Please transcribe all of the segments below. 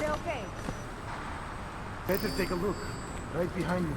they okay? Better take a look. Right behind you.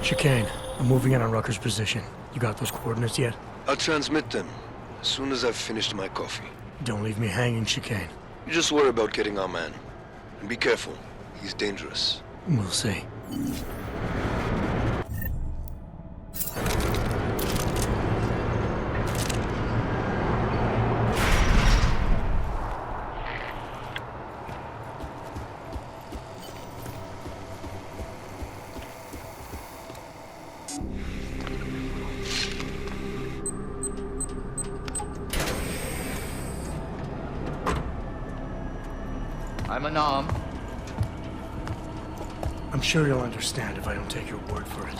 Chicane, I'm moving in on Rucker's position. You got those coordinates yet? I'll transmit them as soon as I've finished my coffee. Don't leave me hanging, Chicane. You just worry about getting our man. And be careful. He's dangerous. We'll see. I'm unarmed. I'm sure you'll understand if I don't take your word for it.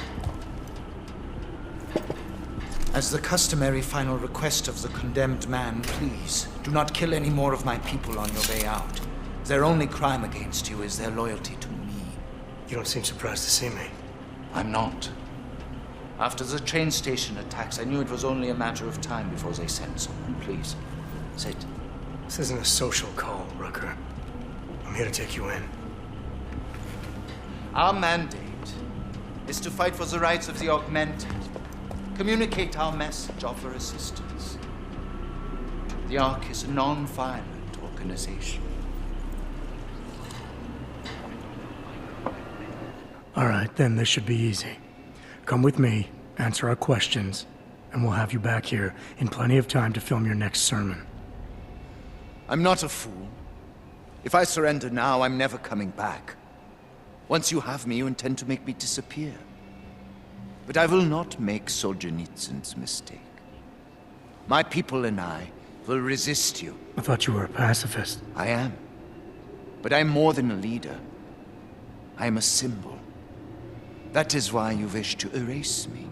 As the customary final request of the condemned man, please, do not kill any more of my people on your way out. Their only crime against you is their loyalty to me. You don't seem surprised to see me. I'm not. After the train station attacks, I knew it was only a matter of time before they sent someone. Please, sit. This isn't a social call, Rucker. I'm here to take you in. Our mandate is to fight for the rights of the augmented. Communicate our message, offer assistance. The Ark is a non-violent organization. All right, then this should be easy. Come with me, answer our questions, and we'll have you back here in plenty of time to film your next sermon. I'm not a fool. If I surrender now, I'm never coming back. Once you have me, you intend to make me disappear. But I will not make Solzhenitsyn's mistake. My people and I will resist you. I thought you were a pacifist. I am. But I'm more than a leader. I am a symbol. That is why you wish to erase me.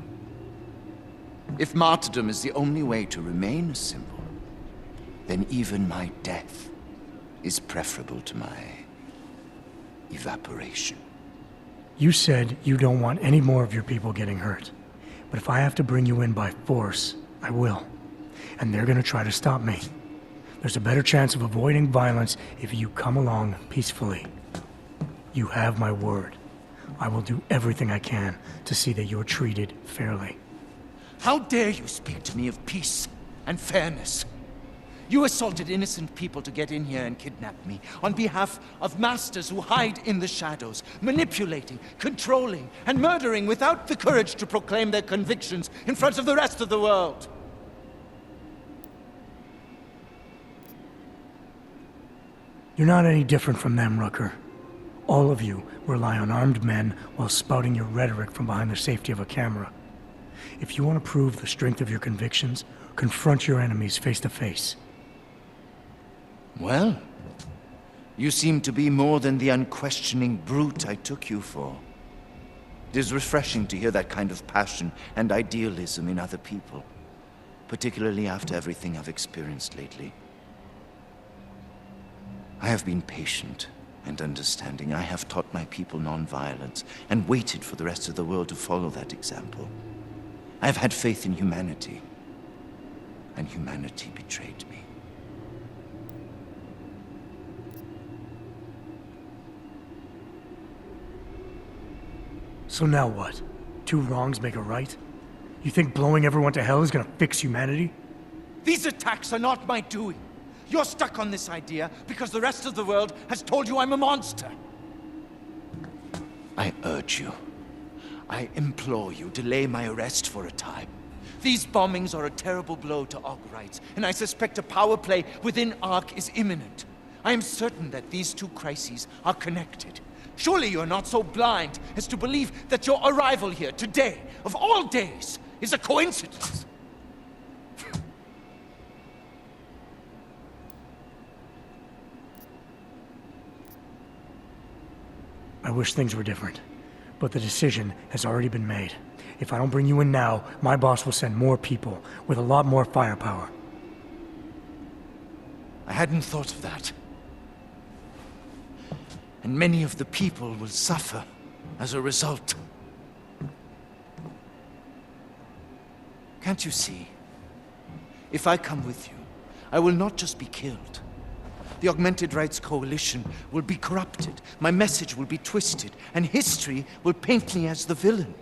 If martyrdom is the only way to remain a symbol, then even my death is preferable to my evaporation. You said you don't want any more of your people getting hurt. But if I have to bring you in by force, I will. And they're gonna try to stop me. There's a better chance of avoiding violence if you come along peacefully. You have my word. I will do everything I can to see that you're treated fairly. How dare you speak to me of peace and fairness? You assaulted innocent people to get in here and kidnap me on behalf of masters who hide in the shadows, manipulating, controlling, and murdering without the courage to proclaim their convictions in front of the rest of the world. You're not any different from them, Rucker. All of you rely on armed men while spouting your rhetoric from behind the safety of a camera. If you want to prove the strength of your convictions, confront your enemies face to face. Well, you seem to be more than the unquestioning brute I took you for. It is refreshing to hear that kind of passion and idealism in other people, particularly after everything I've experienced lately. I have been patient and understanding. I have taught my people non-violence and waited for the rest of the world to follow that example. I have had faith in humanity, and humanity betrayed me. So now what? Two wrongs make a right? You think blowing everyone to hell is gonna fix humanity? These attacks are not my doing. You're stuck on this idea because the rest of the world has told you I'm a monster. I urge you, I implore you, delay my arrest for a time. These bombings are a terrible blow to Aug rights, and I suspect a power play within Aug is imminent. I am certain that these two crises are connected. Surely you're not so blind as to believe that your arrival here today, of all days, is a coincidence. I wish things were different, but the decision has already been made. If I don't bring you in now, my boss will send more people with a lot more firepower. I hadn't thought of that. And many of the people will suffer as a result. Can't you see? If I come with you, I will not just be killed. The Augmented Rights Coalition will be corrupted, my message will be twisted, and history will paint me as the villain.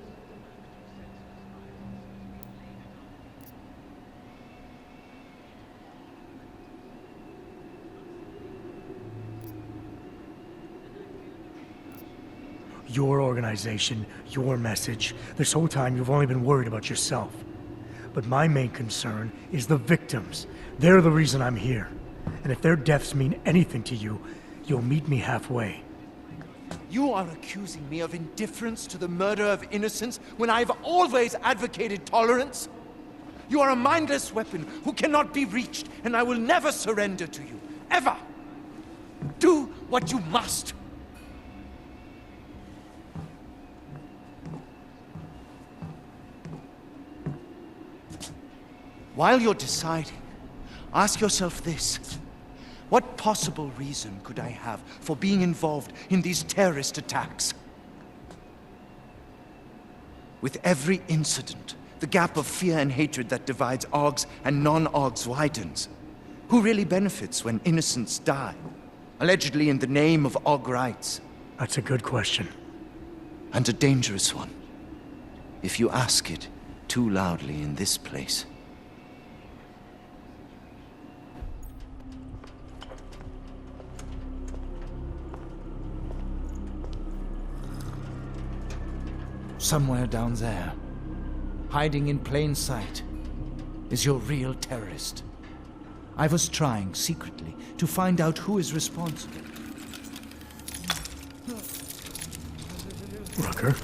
Your organization, your message. This whole time you've only been worried about yourself. But my main concern is the victims. They're the reason I'm here. And if their deaths mean anything to you, you'll meet me halfway. You are accusing me of indifference to the murder of innocents when I've always advocated tolerance? You are a mindless weapon who cannot be reached, and I will never surrender to you. Ever! Do what you must. While you're deciding, ask yourself this. What possible reason could I have for being involved in these terrorist attacks? With every incident, the gap of fear and hatred that divides Augs and non-Augs widens. Who really benefits when innocents die? Allegedly in the name of Aug rights. That's a good question. And a dangerous one. If you ask it too loudly in this place. Somewhere down there, hiding in plain sight, is your real terrorist. I was trying secretly to find out who is responsible. Rucker?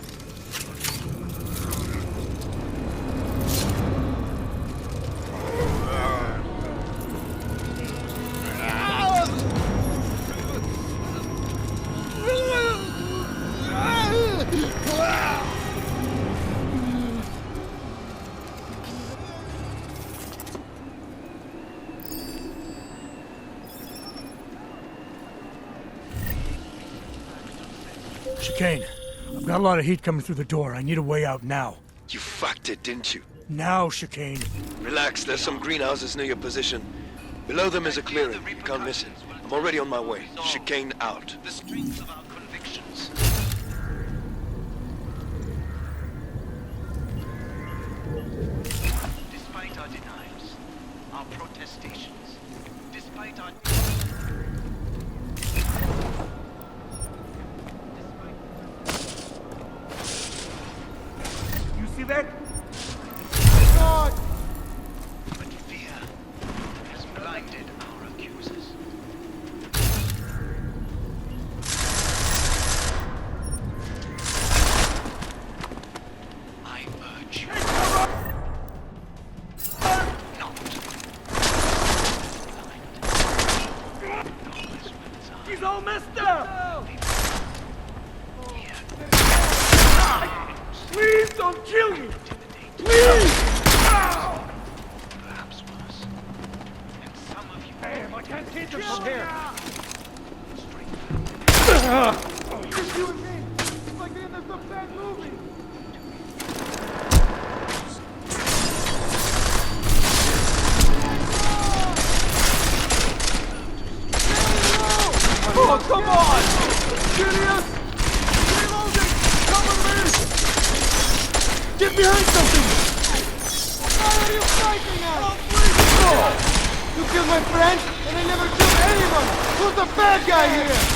Chicane, I've got a lot of heat coming through the door. I need a way out now. You fucked it, didn't you? Now, Chicane. Relax, there's some greenhouses near your position. Below them is a clearing. You can't miss it. I'm already on my way. Chicane out. The strength of our convictions. Despite our denials, our protestations, despite our... You see that? But fear has blinded our accusers. I urge you not to blind. He's all messed up! Please don't kill me! Please! Perhaps worse. And some of you... Damn, I can't keep them from here! Just you and me. It's like being in some bad movie. Oh, come on! Serious? Reloading! Cover me! Get behind something! Why are you fighting us? Oh, You killed my friend, and I never killed anyone! Who's the bad guy here?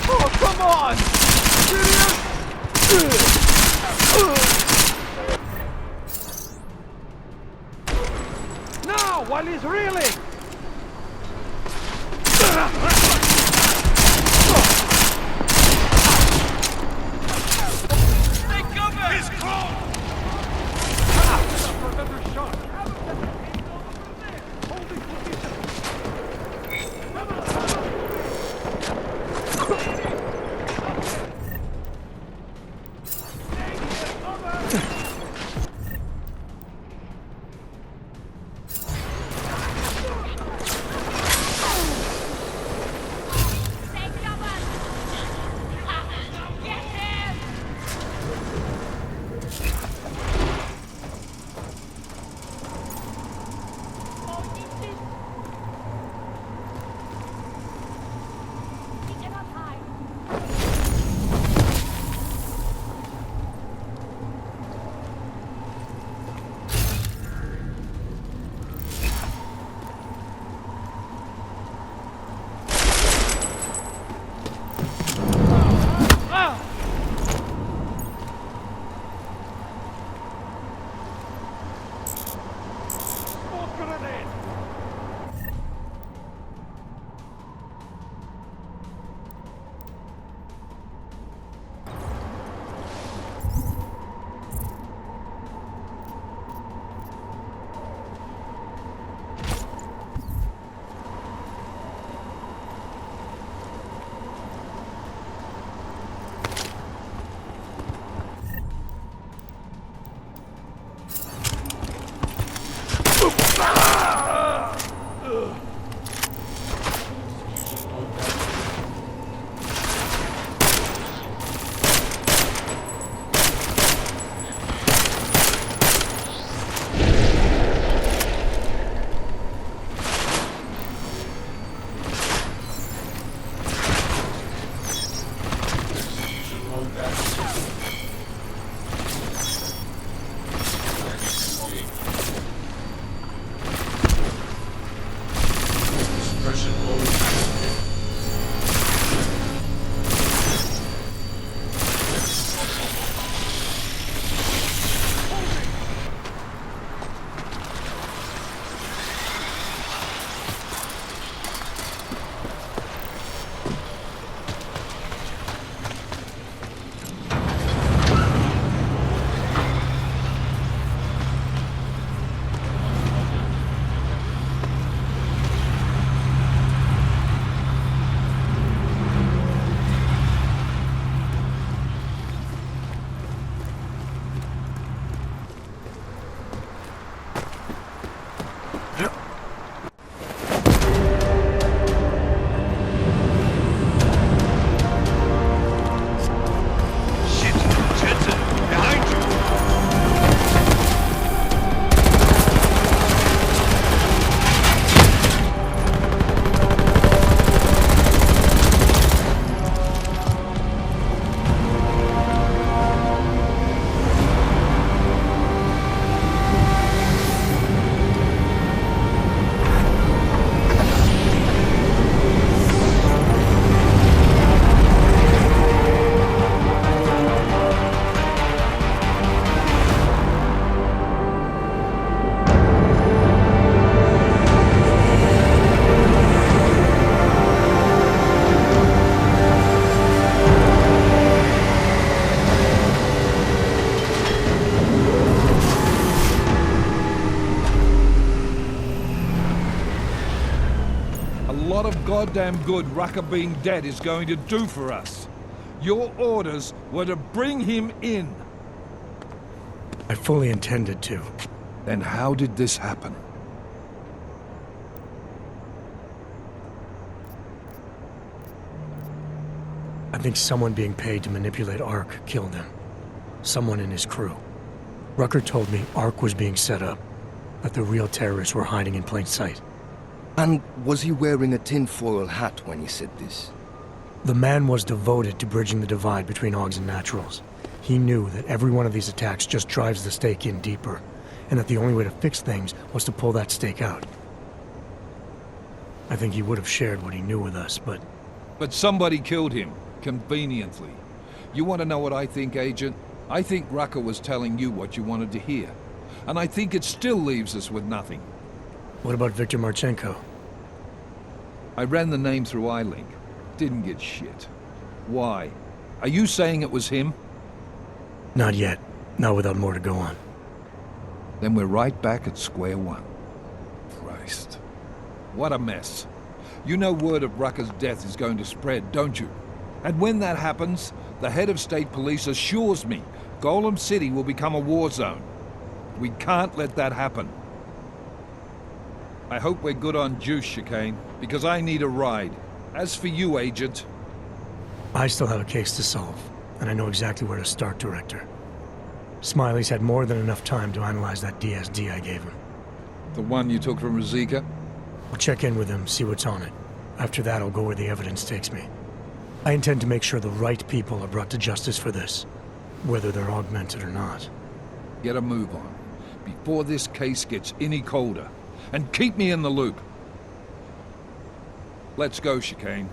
oh, come on! Now, while he's reeling! Take cover! He's close! Another shot! Holding position! lot of goddamn good Rucker being dead is going to do for us. Your orders were to bring him in. I fully intended to. Then how did this happen? I think someone being paid to manipulate Ark killed him. Someone in his crew. Rucker told me Ark was being set up, that the real terrorists were hiding in plain sight. And was he wearing a tinfoil hat when he said this? The man was devoted to bridging the divide between Augs and Naturals. He knew that every one of these attacks just drives the stake in deeper, and that the only way to fix things was to pull that stake out. I think he would have shared what he knew with us, but... But somebody killed him, conveniently. You want to know what I think, Agent? I think Rucker was telling you what you wanted to hear. And I think it still leaves us with nothing. What about Viktor Marchenko? I ran the name through iLink. Didn't get shit. Why? Are you saying it was him? Not yet. Not without more to go on. Then we're right back at square one. Christ. What a mess. You know word of Rucker's death is going to spread, don't you? And when that happens, the head of state police assures me Golem City will become a war zone. We can't let that happen. I hope we're good on juice, Chicane, because I need a ride. As for you, Agent... I still have a case to solve, and I know exactly where to start, Director. Smiley's had more than enough time to analyze that DSD I gave him. The one you took from Ruzika? I'll check in with him, see what's on it. After that, I'll go where the evidence takes me. I intend to make sure the right people are brought to justice for this, whether they're augmented or not. Get a move on, before this case gets any colder. And keep me in the loop. Let's go, Chicane.